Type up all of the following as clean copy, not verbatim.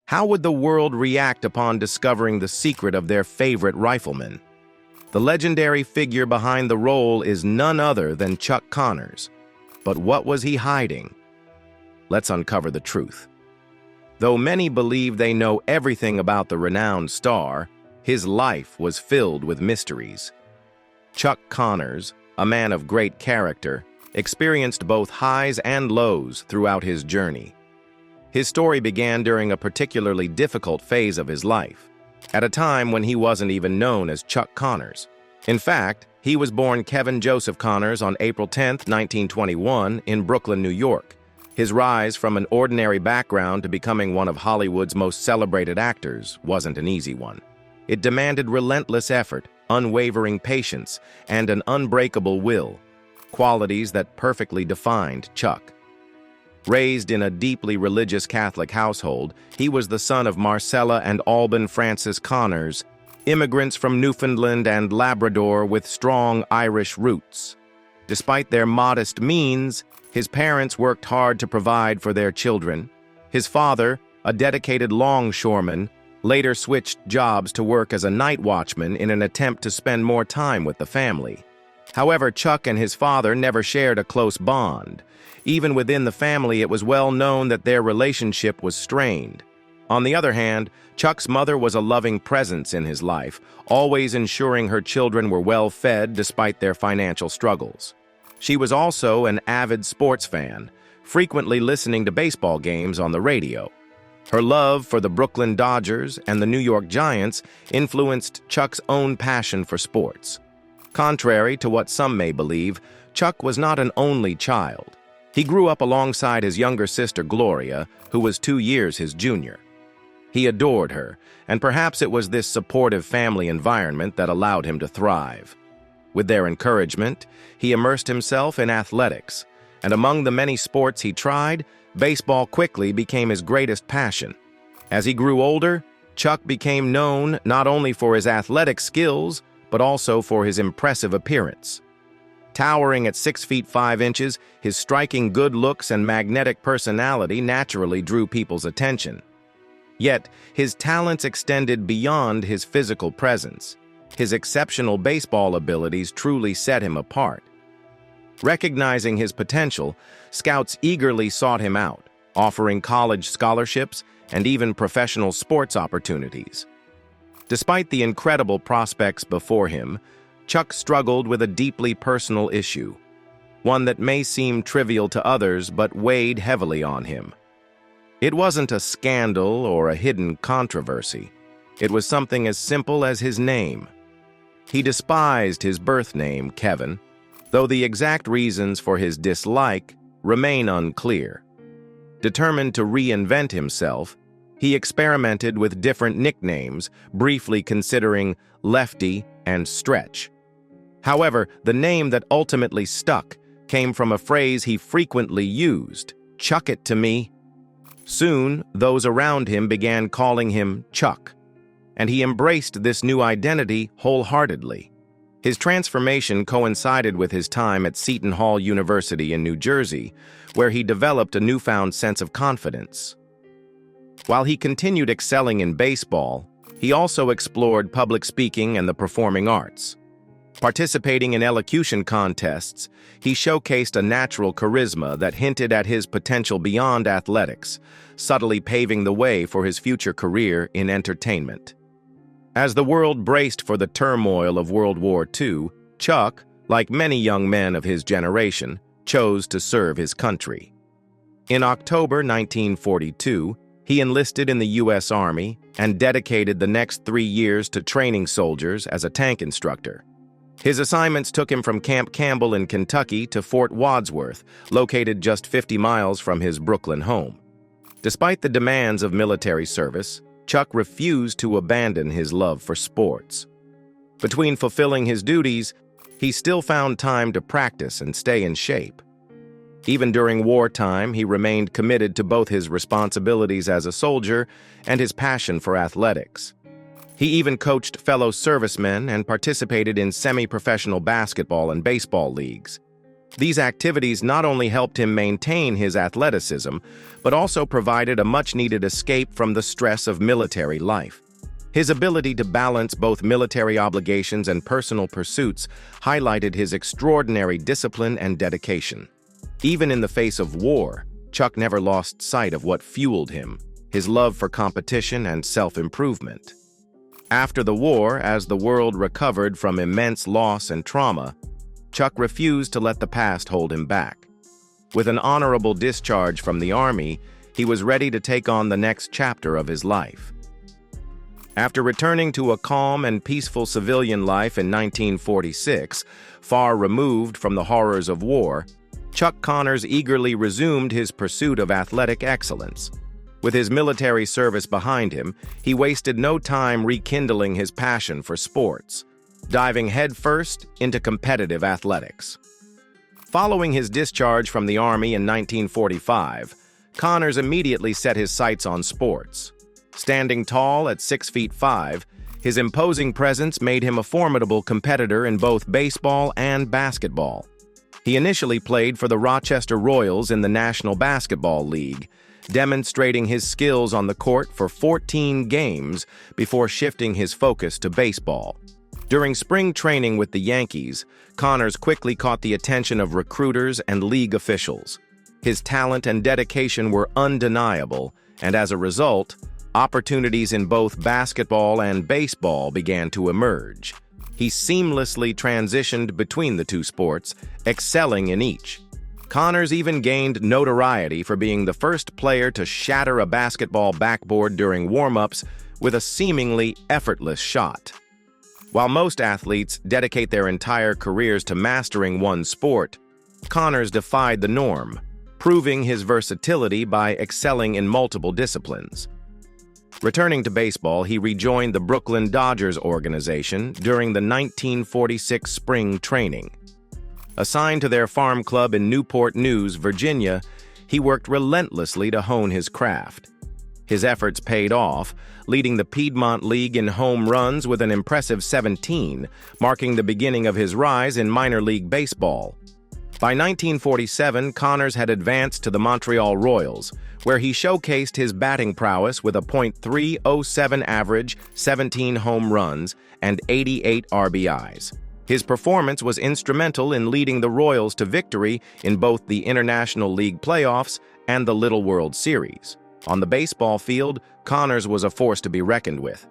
How would the world react upon discovering the secret of their favorite rifleman? The legendary figure behind the role is none other than Chuck Connors. But what was he hiding? Let's uncover the truth. Though many believe they know everything about the renowned star, his life was filled with mysteries. Chuck Connors, a man of great character, experienced both highs and lows throughout his journey. His story began during a particularly difficult phase of his life, at a time when he wasn't even known as Chuck Connors. In fact, he was born Kevin Joseph Connors on April 10, 1921, in Brooklyn, New York. His rise from an ordinary background to becoming one of Hollywood's most celebrated actors wasn't an easy one. It demanded relentless effort, unwavering patience, and an unbreakable will, qualities that perfectly defined Chuck. Raised in a deeply religious Catholic household, he was the son of Marcella and Alban Francis Connors, immigrants from Newfoundland and Labrador with strong Irish roots. Despite their modest means, his parents worked hard to provide for their children. His father, a dedicated longshoreman, later switched jobs to work as a night watchman in an attempt to spend more time with the family. However, Chuck and his father never shared a close bond. Even within the family, it was well known that their relationship was strained. On the other hand, Chuck's mother was a loving presence in his life, always ensuring her children were well fed despite their financial struggles. She was also an avid sports fan, frequently listening to baseball games on the radio. Her love for the Brooklyn Dodgers and the New York Giants influenced Chuck's own passion for sports. Contrary to what some may believe, Chuck was not an only child. He grew up alongside his younger sister Gloria, who was 2 years his junior. He adored her, and perhaps it was this supportive family environment that allowed him to thrive. With their encouragement, he immersed himself in athletics, and among the many sports he tried, baseball quickly became his greatest passion. As he grew older, Chuck became known not only for his athletic skills, but also for his impressive appearance. Towering at 6 feet 5 inches, his striking good looks and magnetic personality naturally drew people's attention. Yet, his talents extended beyond his physical presence. His exceptional baseball abilities truly set him apart. Recognizing his potential, scouts eagerly sought him out, offering college scholarships and even professional sports opportunities. Despite the incredible prospects before him, Chuck struggled with a deeply personal issue, one that may seem trivial to others but weighed heavily on him. It wasn't a scandal or a hidden controversy. It was something as simple as his name. He despised his birth name, Kevin, though the exact reasons for his dislike remain unclear. Determined to reinvent himself, he experimented with different nicknames, briefly considering Lefty and Stretch. However, the name that ultimately stuck came from a phrase he frequently used, "Chuck it to me." Soon, those around him began calling him Chuck, and he embraced this new identity wholeheartedly. His transformation coincided with his time at Seton Hall University in New Jersey, where he developed a newfound sense of confidence. While he continued excelling in baseball, he also explored public speaking and the performing arts. Participating in elocution contests, he showcased a natural charisma that hinted at his potential beyond athletics, subtly paving the way for his future career in entertainment. As the world braced for the turmoil of World War II, Chuck, like many young men of his generation, chose to serve his country. In October 1942, he enlisted in the U.S. Army and dedicated the next 3 years to training soldiers as a tank instructor. His assignments took him from Camp Campbell in Kentucky to Fort Wadsworth, located just 50 miles from his Brooklyn home. Despite the demands of military service, Chuck refused to abandon his love for sports. Between fulfilling his duties, he still found time to practice and stay in shape. Even during wartime, he remained committed to both his responsibilities as a soldier and his passion for athletics. He even coached fellow servicemen and participated in semi-professional basketball and baseball leagues. These activities not only helped him maintain his athleticism, but also provided a much-needed escape from the stress of military life. His ability to balance both military obligations and personal pursuits highlighted his extraordinary discipline and dedication. Even in the face of war, Chuck never lost sight of what fueled him: his love for competition and self-improvement. After the war, as the world recovered from immense loss and trauma, Chuck refused to let the past hold him back. With an honorable discharge from the Army, he was ready to take on the next chapter of his life. After returning to a calm and peaceful civilian life in 1946, far removed from the horrors of war, Chuck Connors eagerly resumed his pursuit of athletic excellence. With his military service behind him, he wasted no time rekindling his passion for sports, diving headfirst into competitive athletics. Following his discharge from the Army in 1945, Connors immediately set his sights on sports. Standing tall at 6'5", his imposing presence made him a formidable competitor in both baseball and basketball. He initially played for the Rochester Royals in the National Basketball League, demonstrating his skills on the court for 14 games before shifting his focus to baseball. During spring training with the Yankees, Connors quickly caught the attention of recruiters and league officials. His talent and dedication were undeniable, and as a result, opportunities in both basketball and baseball began to emerge. He seamlessly transitioned between the two sports, excelling in each. Connors even gained notoriety for being the first player to shatter a basketball backboard during warm-ups with a seemingly effortless shot. While most athletes dedicate their entire careers to mastering one sport, Connors defied the norm, proving his versatility by excelling in multiple disciplines. Returning to baseball, he rejoined the Brooklyn Dodgers organization during the 1946 spring training. Assigned to their farm club in Newport News, Virginia, he worked relentlessly to hone his craft. His efforts paid off, leading the Piedmont League in home runs with an impressive 17, marking the beginning of his rise in minor league baseball. By 1947, Connors had advanced to the Montreal Royals, where he showcased his batting prowess with a .307 average, 17 home runs, and 88 RBIs. His performance was instrumental in leading the Royals to victory in both the International League playoffs and the Little World Series. On the baseball field, Connors was a force to be reckoned with.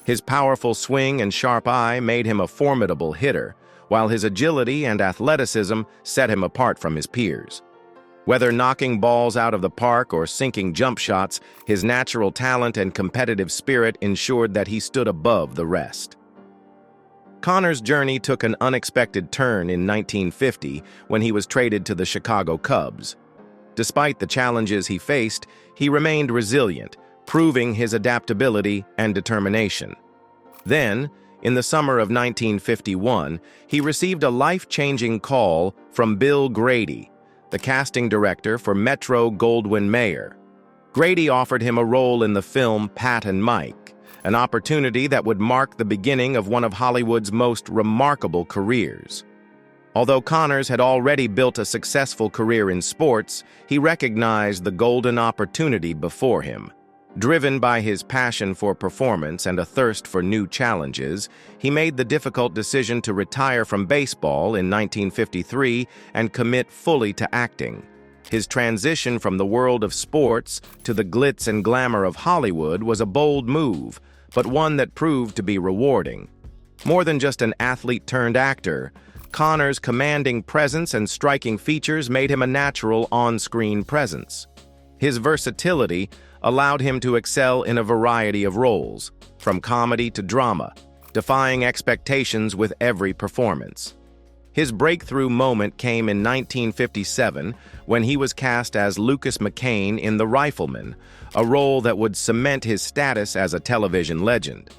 His powerful swing and sharp eye made him a formidable hitter, while his agility and athleticism set him apart from his peers. Whether knocking balls out of the park or sinking jump shots, his natural talent and competitive spirit ensured that he stood above the rest. Connors' journey took an unexpected turn in 1950 when he was traded to the Chicago Cubs. Despite the challenges he faced, he remained resilient, proving his adaptability and determination. Then, in the summer of 1951, he received a life-changing call from Bill Grady, the casting director for Metro-Goldwyn-Mayer. Grady offered him a role in the film Pat and Mike, an opportunity that would mark the beginning of one of Hollywood's most remarkable careers. Although Connors had already built a successful career in sports, he recognized the golden opportunity before him. Driven by his passion for performance and a thirst for new challenges, he made the difficult decision to retire from baseball in 1953 and commit fully to acting. His transition from the world of sports to the glitz and glamour of Hollywood was a bold move, but one that proved to be rewarding. More than just an athlete-turned-actor, Connors' commanding presence and striking features made him a natural on-screen presence. His versatility allowed him to excel in a variety of roles, from comedy to drama, defying expectations with every performance. His breakthrough moment came in 1957 when he was cast as Lucas McCain in The Rifleman, a role that would cement his status as a television legend.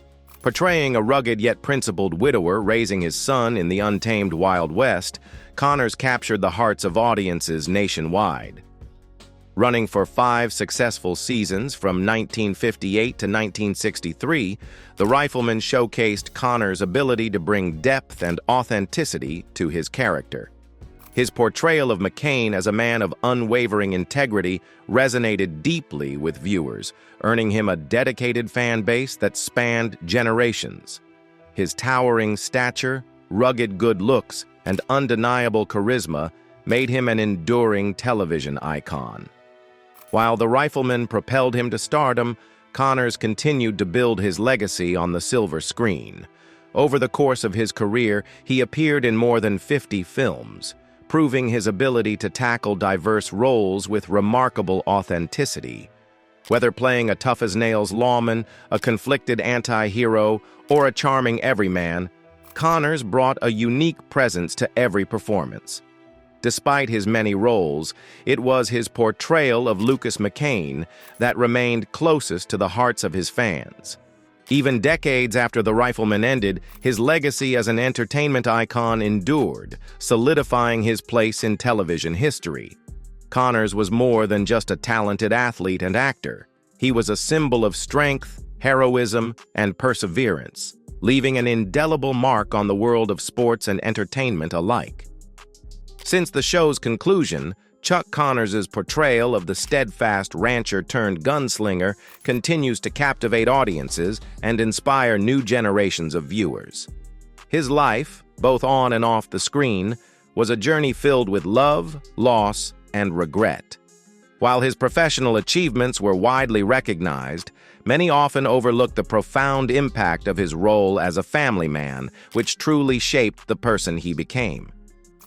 Portraying a rugged yet principled widower raising his son in the untamed Wild West, Connors captured the hearts of audiences nationwide. Running for 5 successful seasons from 1958 to 1963, The Rifleman showcased Connors' ability to bring depth and authenticity to his character. His portrayal of McCain as a man of unwavering integrity resonated deeply with viewers, earning him a dedicated fan base that spanned generations. His towering stature, rugged good looks, and undeniable charisma made him an enduring television icon. While The Rifleman propelled him to stardom, Connors continued to build his legacy on the silver screen. Over the course of his career, he appeared in more than 50 films, proving his ability to tackle diverse roles with remarkable authenticity. Whether playing a tough-as-nails lawman, a conflicted anti-hero, or a charming everyman, Connors brought a unique presence to every performance. Despite his many roles, it was his portrayal of Lucas McCain that remained closest to the hearts of his fans. Even decades after The Rifleman ended, his legacy as an entertainment icon endured, solidifying his place in television history. Connors was more than just a talented athlete and actor. He was a symbol of strength, heroism, and perseverance, leaving an indelible mark on the world of sports and entertainment alike. Since the show's conclusion, Chuck Connors' portrayal of the steadfast rancher-turned-gunslinger continues to captivate audiences and inspire new generations of viewers. His life, both on and off the screen, was a journey filled with love, loss, and regret. While his professional achievements were widely recognized, many often overlooked the profound impact of his role as a family man, which truly shaped the person he became.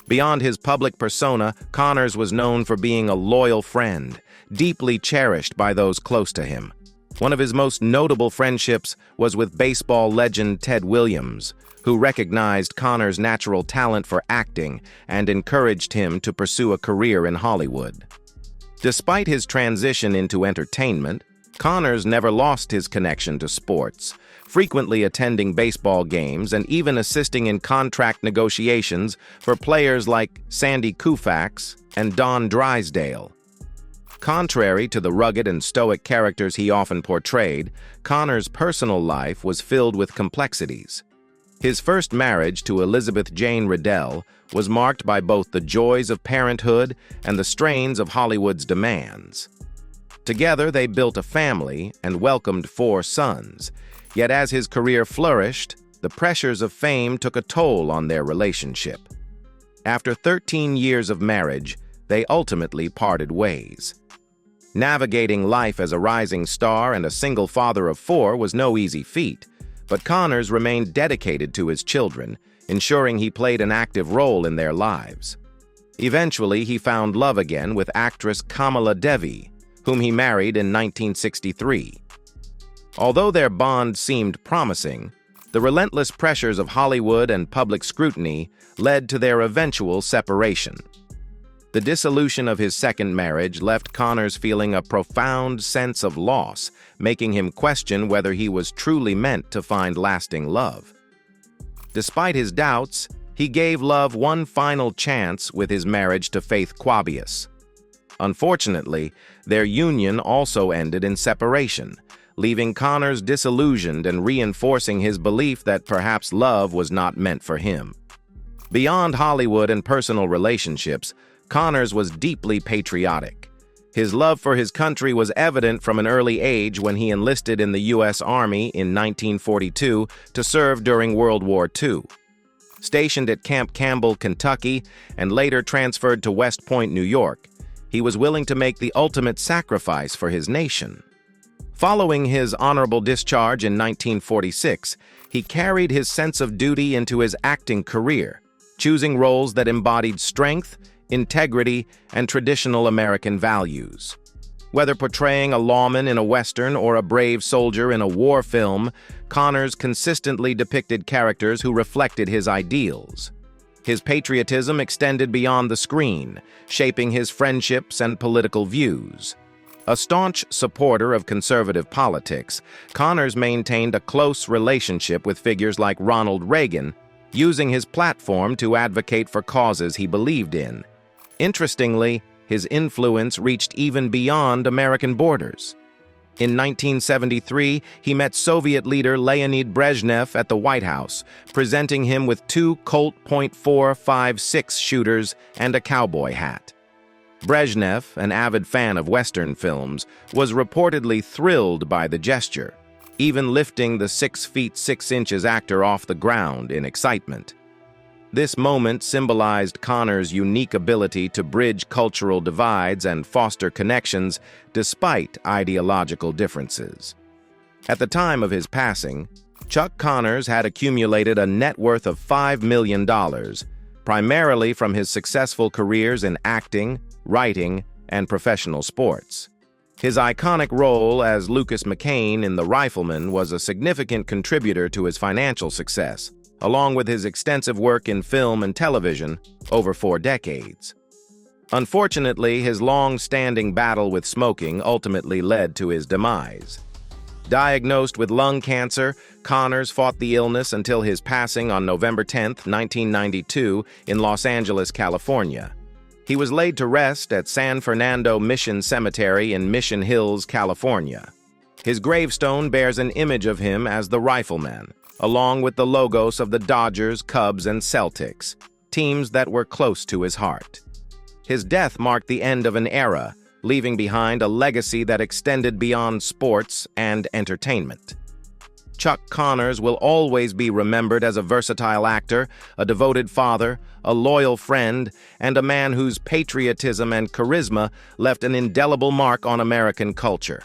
Beyond his public persona, Connors was known for being a loyal friend, deeply cherished by those close to him. One of his most notable friendships was with baseball legend Ted Williams, who recognized Connors' natural talent for acting and encouraged him to pursue a career in Hollywood. Despite his transition into entertainment, Connors never lost his connection to sports, frequently attending baseball games and even assisting in contract negotiations for players like Sandy Koufax and Don Drysdale. Contrary to the rugged and stoic characters he often portrayed, Connors' personal life was filled with complexities. His first marriage to Elizabeth Jane Riddell was marked by both the joys of parenthood and the strains of Hollywood's demands. Together, they built a family and welcomed 4 sons. Yet as his career flourished, the pressures of fame took a toll on their relationship. After 13 years of marriage, they ultimately parted ways. Navigating life as a rising star and a single father of 4 was no easy feat, but Connors remained dedicated to his children, ensuring he played an active role in their lives. Eventually, he found love again with actress Kamala Devi, whom he married in 1963. Although their bond seemed promising, the relentless pressures of Hollywood and public scrutiny led to their eventual separation. The dissolution of his second marriage left Connors feeling a profound sense of loss, making him question whether he was truly meant to find lasting love. Despite his doubts, he gave love one final chance with his marriage to Faith Quabius. Unfortunately, their union also ended in separation, leaving Connors disillusioned and reinforcing his belief that perhaps love was not meant for him. Beyond Hollywood and personal relationships, Connors was deeply patriotic. His love for his country was evident from an early age when he enlisted in the U.S. Army in 1942 to serve during World War II. Stationed at Camp Campbell, Kentucky, and later transferred to West Point, New York, he was willing to make the ultimate sacrifice for his nation. Following his honorable discharge in 1946, he carried his sense of duty into his acting career, choosing roles that embodied strength, integrity, and traditional American values. Whether portraying a lawman in a Western or a brave soldier in a war film, Connors consistently depicted characters who reflected his ideals. His patriotism extended beyond the screen, shaping his friendships and political views. A staunch supporter of conservative politics, Connors maintained a close relationship with figures like Ronald Reagan, using his platform to advocate for causes he believed in. Interestingly, his influence reached even beyond American borders. In 1973, he met Soviet leader Leonid Brezhnev at the White House, presenting him with two Colt .456 shooters and a cowboy hat. Brezhnev, an avid fan of Western films, was reportedly thrilled by the gesture, even lifting the 6 feet 6 inches actor off the ground in excitement. This moment symbolized Connor's unique ability to bridge cultural divides and foster connections despite ideological differences. At the time of his passing, Chuck Connors had accumulated a net worth of $5 million, primarily from his successful careers in acting, writing, and professional sports. His iconic role as Lucas McCain in The Rifleman was a significant contributor to his financial success, along with his extensive work in film and television over 4 decades. Unfortunately, his long-standing battle with smoking ultimately led to his demise. Diagnosed with lung cancer, Connors fought the illness until his passing on November 10, 1992, in Los Angeles, California. He was laid to rest at San Fernando Mission Cemetery in Mission Hills, California. His gravestone bears an image of him as the Rifleman, along with the logos of the Dodgers, Cubs, and Celtics, teams that were close to his heart. His death marked the end of an era, leaving behind a legacy that extended beyond sports and entertainment. Chuck Connors will always be remembered as a versatile actor, a devoted father, a loyal friend, and a man whose patriotism and charisma left an indelible mark on American culture.